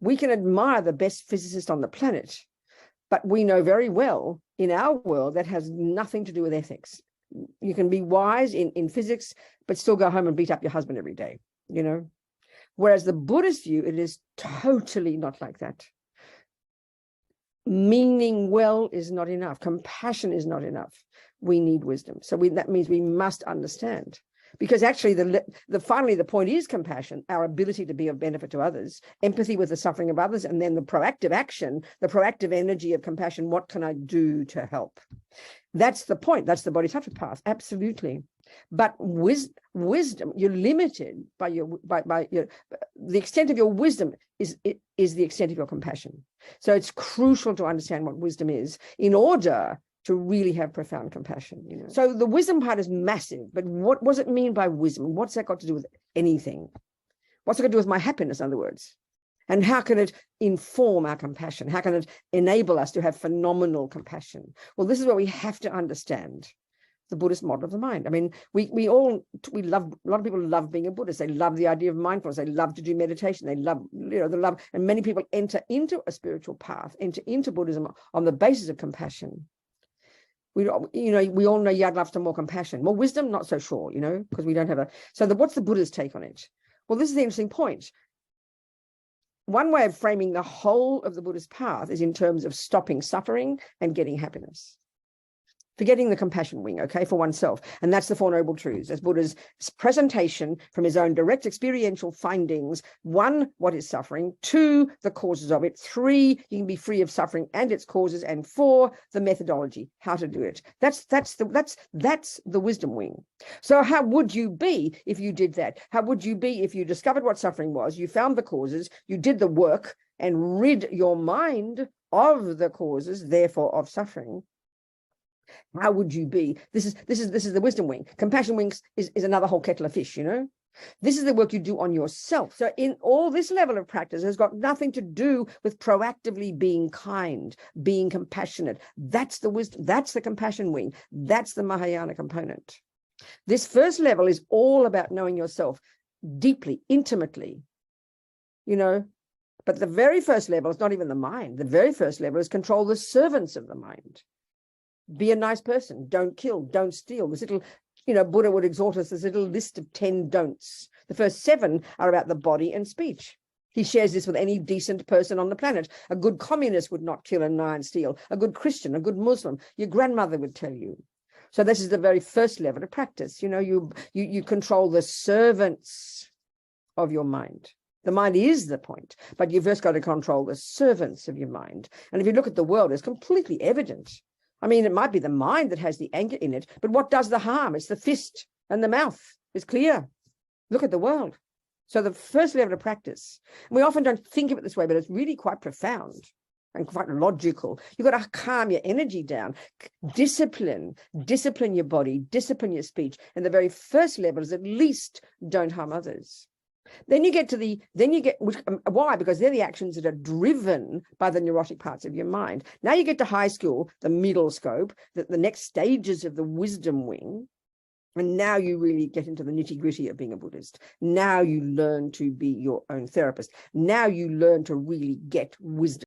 We can admire the best physicist on the planet, but we know very well in our world that has nothing to do with ethics. You can be wise in physics, but still go home and beat up your husband every day, you know? Whereas the Buddhist view, it is totally not like that. Meaning well is not enough. Compassion is not enough. We need wisdom. So that means we must understand. Because actually, finally, the point is compassion, our ability to be of benefit to others, empathy with the suffering of others, and then the proactive action, the proactive energy of compassion. What can I do to help? That's the point. That's the bodhisattva path. Absolutely. But wisdom, you're limited by the extent of your wisdom is the extent of your compassion. So it's crucial to understand what wisdom is in order to really have profound compassion, you know. So the wisdom part is massive, but what does it mean by wisdom? What's that got to do with anything? What's it got to do with my happiness, in other words? And how can it inform our compassion? How can it enable us to have phenomenal compassion? Well, this is where we have to understand the Buddhist model of the mind. I mean, we love, a lot of people love being a Buddhist. They love the idea of mindfulness. They love to do meditation. They love, and many people enter into a spiritual path, enter into Buddhism on the basis of compassion. We all know Yad loves to more compassion. More wisdom, not so sure, because we don't have what's the Buddha's take on it? Well, this is the interesting point. One way of framing the whole of the Buddhist path is in terms of stopping suffering and getting happiness. Forgetting the compassion wing, okay, for oneself. And that's the Four Noble Truths, as Buddha's presentation from his own direct experiential findings. 1, what is suffering? 2, the causes of it. 3, you can be free of suffering and its causes. And 4, the methodology, how to do it. That's the wisdom wing. So how would you be if you did that? How would you be if you discovered what suffering was, you found the causes, you did the work and rid your mind of the causes, therefore of suffering? How would you be? This is the wisdom wing. Compassion wings is another whole kettle of fish, This is the work you do on yourself. So in all this level of practice has got nothing to do with proactively being kind, being compassionate. That's the wisdom, that's the compassion wing. That's the Mahayana component. This first level is all about knowing yourself deeply, intimately, But the very first level is not even the mind. The very first level is control the servants of the mind. Be a nice person. Don't kill. Don't steal. This little, Buddha would exhort us, this little list of 10 don'ts. The first 7 are about the body and speech. He shares this with any decent person on the planet. A good communist would not kill and lie and steal. A good Christian, a good Muslim, your grandmother would tell you. So this is the very first level of practice. You control the servants of your mind. The mind is the point, but you've first got to control the servants of your mind. And if you look at the world, it's completely evident. I mean, it might be the mind that has the anger in it, but what does the harm? It's the fist and the mouth. It's clear. Look at the world. So the first level of practice, and we often don't think of it this way, but it's really quite profound and quite logical. You've got to calm your energy down, discipline your body, discipline your speech. And the very first level is at least don't harm others. Then you get why? Because they're the actions that are driven by the neurotic parts of your mind. Now you get to high school, the middle scope, the next stages of the wisdom wing. And now you really get into the nitty-gritty of being a Buddhist. Now you learn to be your own therapist. Now you learn to really get wisdom.